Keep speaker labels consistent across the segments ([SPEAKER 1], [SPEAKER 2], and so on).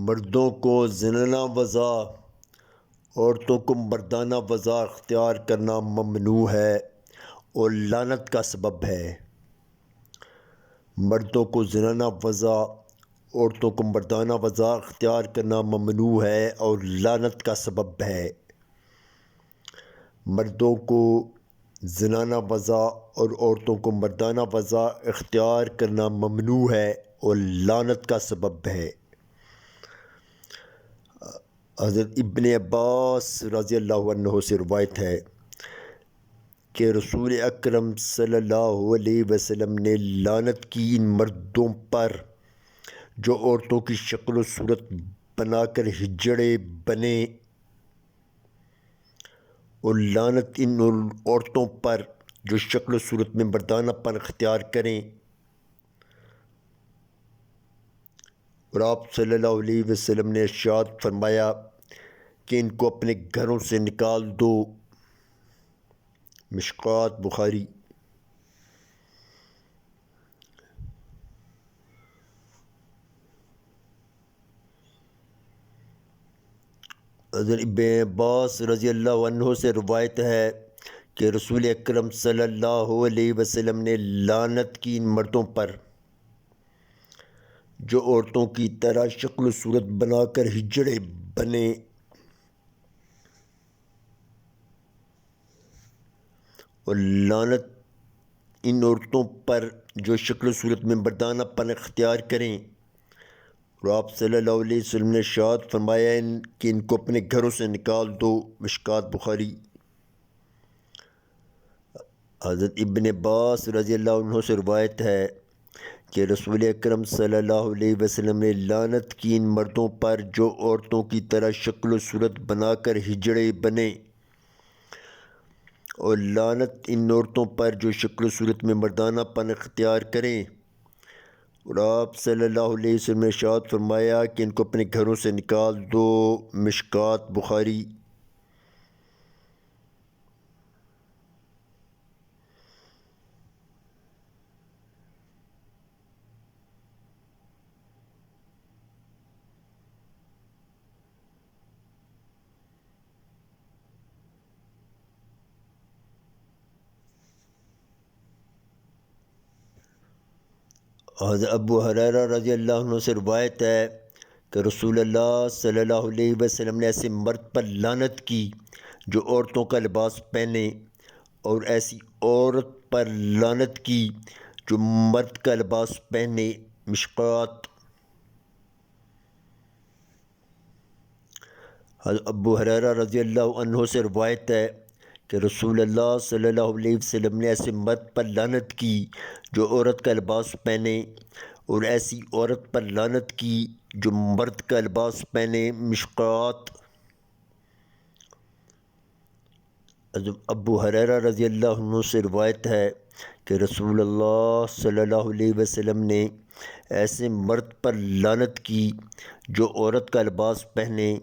[SPEAKER 1] مردوں کو زنانہ وضع، عورتوں کو مردانہ وضع اختیار کرنا ممنوع ہے اور لعنت کا سبب ہے۔ مردوں کو زنانہ وضع، عورتوں کو مردانہ وضع اختیار کرنا ممنوع ہے اور لعنت کا سبب ہے۔ مردوں کو زنانہ وضع اور عورتوں کو مردانہ وضع اختیار کرنا ممنوع ہے اور لعنت کا سبب ہے۔ حضرت ابن عباس رضی اللہ عنہ سے روایت ہے کہ رسول اکرم صلی اللہ علیہ وسلم نے لعنت کی ان مردوں پر جو عورتوں کی شکل و صورت بنا کر ہجڑے بنے، اور لعنت ان عورتوں پر جو شکل و صورت میں مردانہ پن اختیار کریں، اور آپ صلی اللہ علیہ وسلم نے ارشاد فرمایا کہ ان کو اپنے گھروں سے نکال دو۔ مشکوٰۃ بخاری۔ حضرت ابن عباس رضی اللہ عنہ سے روایت ہے کہ رسول اکرم صلی اللہ علیہ وسلم نے لعنت کی ان مردوں پر جو عورتوں کی طرح شکل و صورت بنا کر ہجڑے بنے، اور لعنت ان عورتوں پر جو شکل و صورت میں مردانہ پن اختیار کریں، اور آپ صلی اللہ علیہ وسلم نے ارشاد فرمایا کہ ان کو اپنے گھروں سے نکال دو۔ مشکوٰۃ بخاری۔ حضرت ابن عباس رضی اللہ عنہ سے روایت ہے کہ رسول اکرم صلی اللہ علیہ وسلم نے لعنت کی ان مردوں پر جو عورتوں کی طرح شکل و صورت بنا کر ہجڑے بنے، اور لعنت ان عورتوں پر جو شکل و صورت میں مردانہ پن اختیار کریں، اور آپ صلی اللہ علیہ وسلم نے ارشاد فرمایا کہ ان کو اپنے گھروں سے نکال دو۔ مشکوٰۃ بخاری۔ حضرت ابو ہریرہ رضی اللہ عنہ سے روایت ہے کہ رسول اللہ صلی اللہ علیہ وسلم نے ایسے مرد پر لعنت کی جو عورتوں کا لباس پہنے، اور ایسی عورت پر لعنت کی جو مرد کا لباس پہنے۔ مشکوٰۃ۔ حضرت ابو ہریرہ رضی اللہ عنہ سے روایت ہے کہ رسول اللہ صلی اللہ علیہ وسلم نے ایسے مرد پر لعنت کی جو عورت کا لباس پہنے، اور ایسی عورت پر لعنت کی جو مرد کا لباس پہنے۔ مشکوٰۃ۔ حضرت ابو ہریرہ رضی اللہ عنہ سے روایت ہے کہ رسول اللہ صلی اللہ علیہ وسلم نے ایسے مرد پر لعنت کی جو عورت کا لباس پہنے،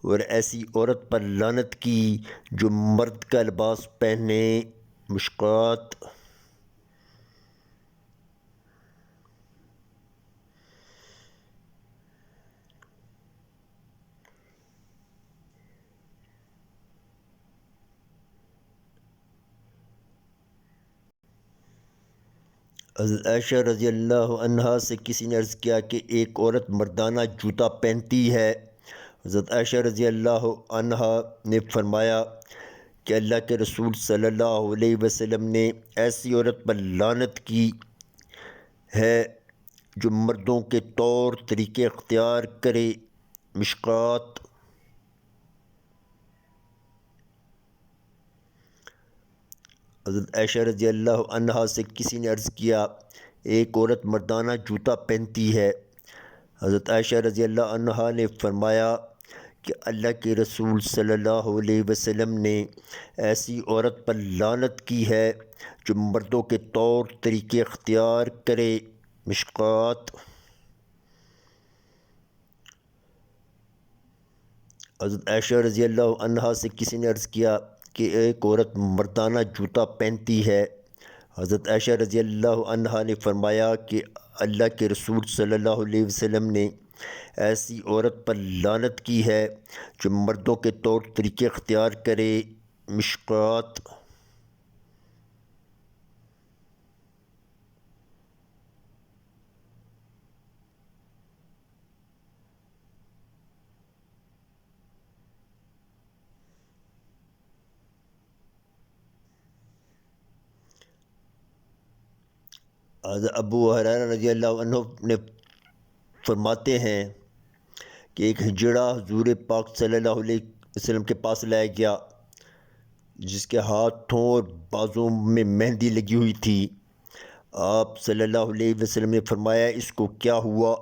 [SPEAKER 1] اور ایسی عورت پر لعنت کی جو مرد کا لباس پہنے۔ مشکوٰۃ۔ حضرت عائشہ رضی اللہ عنہا سے کسی نے عرض کیا کہ ایک عورت مردانہ جوتا پہنتی ہے۔ حضرت عائشہ رضی اللہ عنہا نے فرمایا کہ اللہ کے رسول صلی اللہ علیہ وسلم نے ایسی عورت پر لعنت کی ہے جو مردوں کے طور طریقے اختیار کرے۔ مشکوٰۃ۔ حضرت عائشہ رضی اللہ عنہا سے کسی نے عرض کیا ایک عورت مردانہ جوتا پہنتی ہے۔ حضرت عائشہ رضی اللہ عنہا نے فرمایا کہ اللہ کے رسول صلی اللہ علیہ وسلم نے ایسی عورت پر لعنت کی ہے جو مردوں کے طور طریقے اختیار کرے۔ مشکوٰۃ۔ حضرت عائشہ رضی اللہ عنہا سے کسی نے عرض کیا کہ ایک عورت مردانہ جوتا پہنتی ہے۔ حضرت عائشہ رضی اللہ عنہا نے فرمایا کہ اللہ کے رسول صلی اللہ علیہ وسلم نے ایسی عورت پر لعنت کی ہے جو مردوں کے طور طریقے اختیار کرے۔ مشکوٰۃ۔ حضرت ابو ہریرہ رضی اللہ عنہ نے فرماتے ہیں کہ ایک ہجڑا حضور پاک صلی اللہ علیہ وسلم کے پاس لایا گیا جس کے ہاتھوں اور بازوں میں مہندی لگی ہوئی تھی۔ آپ صلی اللہ علیہ وسلم نے فرمایا اس کو کیا ہوا؟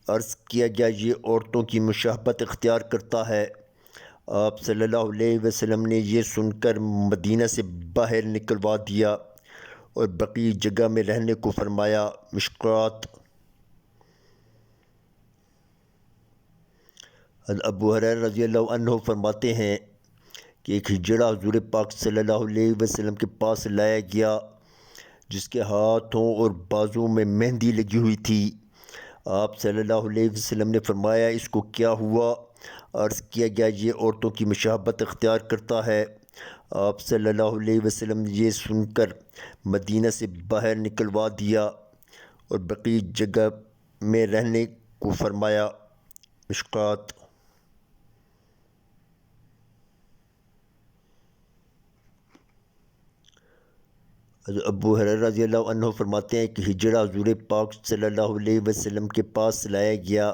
[SPEAKER 1] عرض کیا گیا یہ عورتوں کی مشابہت اختیار کرتا ہے۔ آپ صلی اللہ علیہ وسلم نے یہ سن کر مدینہ سے باہر نکلوا دیا اور بقی جگہ میں رہنے کو فرمایا۔ مشکوٰۃ۔ حضرت ابو ہریرہ رضی اللہ عنہ فرماتے ہیں کہ ایک ہجڑا حضور پاک صلی اللہ علیہ وسلم کے پاس لایا گیا جس کے ہاتھوں اور بازوں میں مہندی لگی ہوئی تھی۔ آپ صلی اللہ علیہ وسلم نے فرمایا اس کو کیا ہوا؟ عرض کیا گیا یہ عورتوں کی مشابہت اختیار کرتا ہے۔ آپ صلی اللہ علیہ وسلم نے یہ سن کر مدینہ سے باہر نکلوا دیا اور بقی جگہ میں رہنے کو فرمایا۔ مشکوٰۃ۔ حضرت ابو ہریرہ رضی اللہ عنہ فرماتے ہیں کہ ہجڑا حضور پاک صلی اللہ علیہ وسلم کے پاس لایا گیا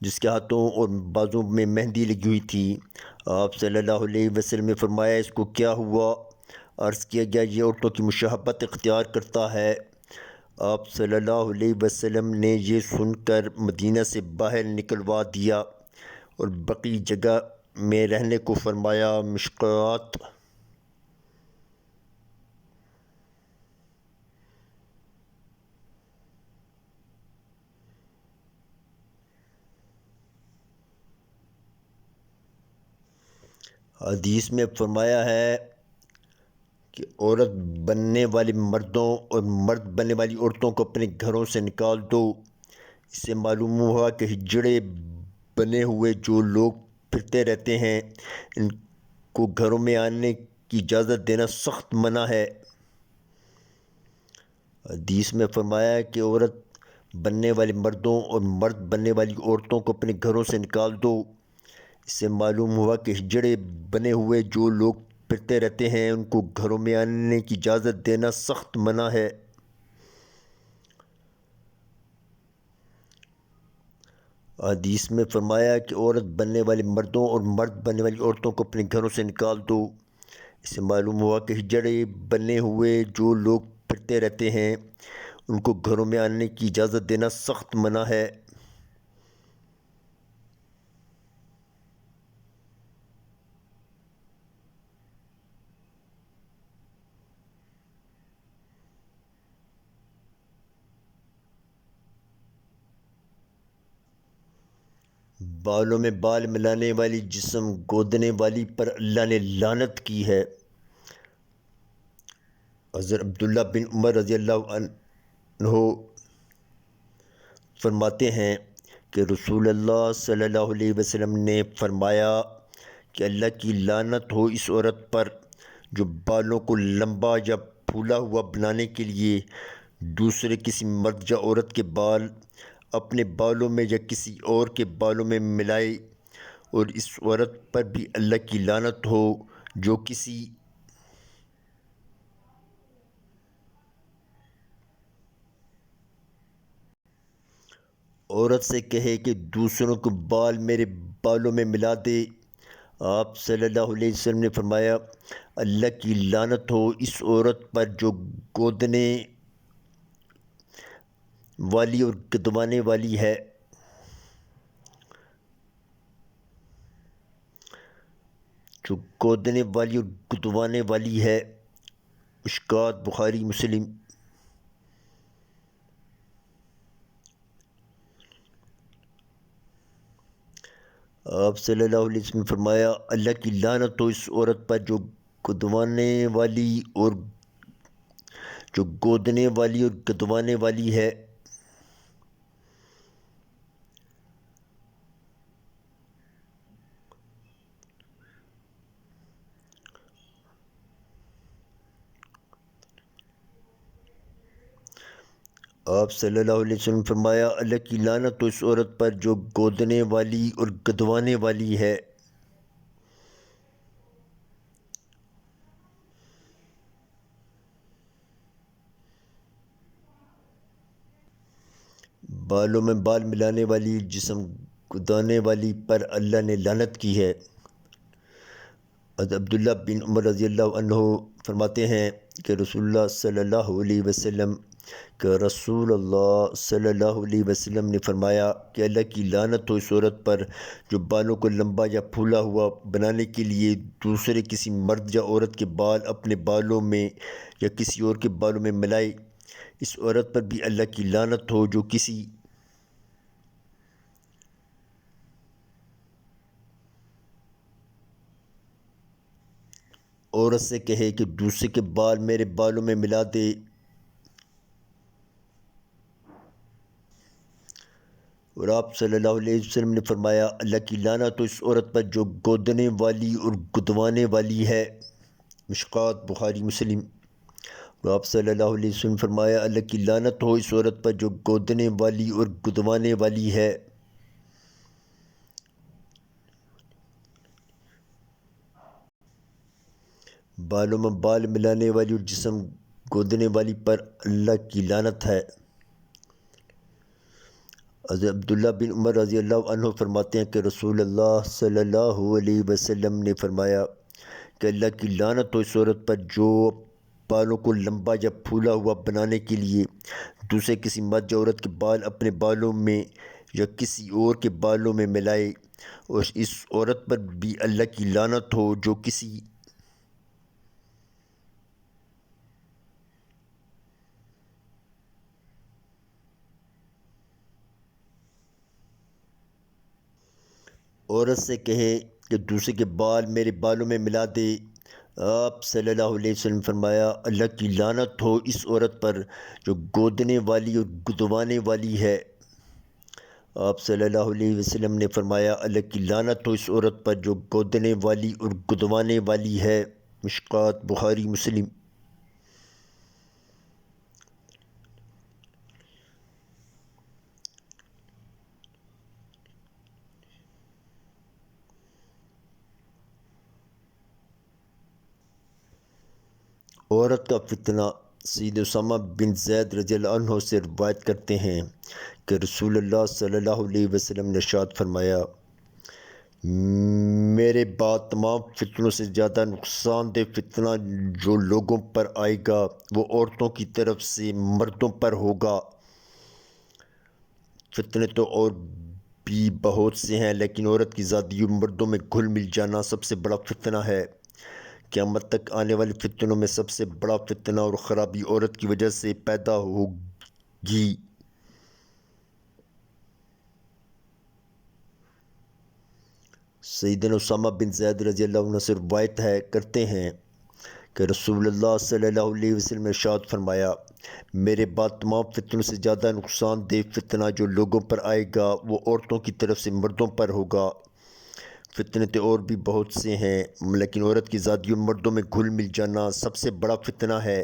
[SPEAKER 1] جس کے ہاتھوں اور بازوں میں مہندی لگی ہوئی تھی۔ آپ صلی اللہ علیہ وسلم نے فرمایا اس کو کیا ہوا؟ عرض کیا گیا یہ عورتوں کی مشابہت اختیار کرتا ہے۔ آپ صلی اللہ علیہ وسلم نے یہ سن کر مدینہ سے باہر نکلوا دیا اور بقی جگہ میں رہنے کو فرمایا۔ مشکوٰۃ۔ حدیث میں فرمایا ہے کہ عورت بننے والے مردوں اور مرد بننے والی عورتوں کو اپنے گھروں سے نکال دو۔ اس سے معلوم ہوا کہ ہجڑے بنے ہوئے جو لوگ پھرتے رہتے ہیں ان کو گھروں میں آنے کی اجازت دینا سخت منع ہے۔ حدیث میں فرمایا ہے کہ عورت بننے والے مردوں اور مرد بننے والی عورتوں کو اپنے گھروں سے نکال دو۔ اس سے معلوم ہوا کہ ہجڑے بنے ہوئے جو لوگ پھرتے رہتے ہیں ان کو گھروں میں آنے کی اجازت دینا سخت منع ہے۔ حدیث میں فرمایا کہ عورت بننے والے مردوں اور مرد بننے والی عورتوں کو اپنے گھروں سے نکال دو۔ اس سے معلوم ہوا کہ ہجڑے بنے ہوئے جو لوگ پھرتے رہتے ہیں ان کو گھروں میں آنے کی اجازت دینا سخت منع ہے۔ بالوں میں بال ملانے والی جسم گودنے والی پر اللہ نے لعنت کی ہے۔ حضرت عبداللہ بن عمر رضی اللہ عنہ فرماتے ہیں کہ رسول اللہ صلی اللہ علیہ وسلم نے فرمایا کہ اللہ کی لعنت ہو اس عورت پر جو بالوں کو لمبا یا پھولا ہوا بنانے کے لیے دوسرے کسی مرد یا عورت کے بال اپنے بالوں میں یا کسی اور کے بالوں میں ملائے، اور اس عورت پر بھی اللہ کی لعنت ہو جو کسی عورت سے کہے کہ دوسروں کو بال میرے بالوں میں ملا دے۔ آپ صلی اللہ علیہ وسلم نے فرمایا اللہ کی لعنت ہو اس عورت پر جو گودنے والی اور گدوانے والی ہے۔ جو گودنے والی اور گدوانے والی ہے۔ مشکوٰۃ۔ بخاری مسلم۔ آپ صلی اللہ علیہ وسلم نے فرمایا اللہ کی لعنت ہو اس عورت پر جو گدوانے والی اور جو گودنے والی اور گدوانے والی ہے۔ آپ صلی اللہ علیہ وسلم فرمایا اللہ کی لعنت تو اس عورت پر جو گودنے والی اور گدوانے والی ہے۔ بالوں میں بال ملانے والی، جسم گدانے والی پر اللہ نے لعنت کی ہے۔ حضرت عبداللہ بن عمر رضی اللہ عنہ فرماتے ہیں کہ رسول اللہ صلی اللہ علیہ وسلم نے فرمایا کہ اللہ کی لعنت ہو اس عورت پر جو بالوں کو لمبا یا پھولا ہوا بنانے کے لیے دوسرے کسی مرد یا عورت کے بال اپنے بالوں میں یا کسی اور کے بالوں میں ملائے۔ اس عورت پر بھی اللہ کی لعنت ہو جو کسی عورت سے کہے کہ دوسرے کے بال میرے بالوں میں ملا دے۔ اور آپ صلی اللہ علیہ وسلم نے فرمایا اللہ کی لعنت تو اس عورت پر جو گودنے والی اور گدوانے والی ہے۔ مشکوٰۃ بخاری مسلم۔ اور آپ صلی اللہ علیہ وسلم نے فرمایا اللہ کی لعنت ہو اس عورت پر جو گودنے والی اور گدوانے والی ہے۔ بالوں میں بال ملانے والی اور جسم گودنے والی پر اللہ کی لعنت ہے۔ حضرت عبداللہ بن عمر رضی اللہ عنہ فرماتے ہیں کہ رسول اللہ صلی اللہ علیہ وسلم نے فرمایا کہ اللہ کی لعنت ہو اس عورت پر جو بالوں کو لمبا یا پھولا ہوا بنانے کے لیے دوسرے کسی مرد یا عورت کے بال اپنے بالوں میں یا کسی اور کے بالوں میں ملائے۔ اور اس عورت پر بھی اللہ کی لعنت ہو جو کسی عورت سے کہے کہ دوسرے کے بال میرے بالوں میں ملا دے۔ آپ صلی اللہ علیہ وسلم فرمایا اللہ کی لعنت ہو اس عورت پر جو گودنے والی اور گدوانے والی ہے۔ آپ صلی اللہ علیہ وسلم نے فرمایا اللہ کی لعنت ہو اس عورت پر جو گودنے والی اور گدوانے والی ہے۔ مشکوٰۃ بخاری مسلم۔ عورت کا فتنہ سید اسامہ بن زید رضی اللہ عنہ سے روایت کرتے ہیں کہ رسول اللہ صلی اللہ علیہ وسلم نے ارشاد فرمایا میرے بعد تمام فتنوں سے زیادہ نقصان دہ فتنہ جو لوگوں پر آئے گا وہ عورتوں کی طرف سے مردوں پر ہوگا۔ فتنے تو اور بھی بہت سے ہیں لیکن عورت کی زادی مردوں میں گھل مل جانا سب سے بڑا فتنہ ہے۔ قیامت تک آنے والے فتنوں میں سب سے بڑا فتنہ اور خرابی عورت کی وجہ سے پیدا ہوگی۔ سیدنا اسامہ بن زید رضی اللہ عنہ سے روایت کرتے ہیں کہ رسول اللہ صلی اللہ علیہ وسلم نے ارشاد فرمایا میرے بعد تمام فتنوں سے زیادہ نقصان دہ فتنہ جو لوگوں پر آئے گا وہ عورتوں کی طرف سے مردوں پر ہوگا۔ فتنے تو اور بھی بہت سے ہیں لیکن عورت کی زادی مردوں میں گھل مل جانا سب سے بڑا فتنہ ہے۔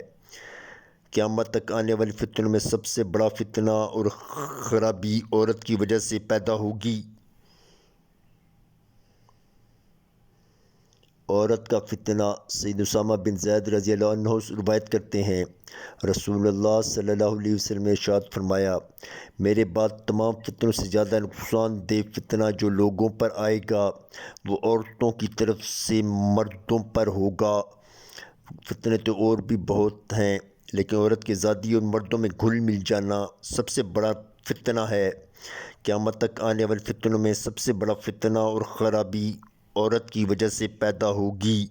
[SPEAKER 1] قیامت تک آنے والے فتنوں میں سب سے بڑا فتنہ اور خرابی عورت کی وجہ سے پیدا ہوگی۔ عورت کا فتنہ سید اسامہ بن زید رضی اللہ عنہ روایت کرتے ہیں رسول اللہ صلی اللہ علیہ وسلم نے ارشاد فرمایا میرے بعد تمام فتنوں سے زیادہ نقصان دہ فتنہ جو لوگوں پر آئے گا وہ عورتوں کی طرف سے مردوں پر ہوگا۔ فتنے تو اور بھی بہت ہیں لیکن عورت کی زادی اور مردوں میں گھل مل جانا سب سے بڑا فتنہ ہے۔ قیامت تک آنے والے فتنوں میں سب سے بڑا فتنہ اور خرابی عورت کی وجہ سے پیدا ہوگی۔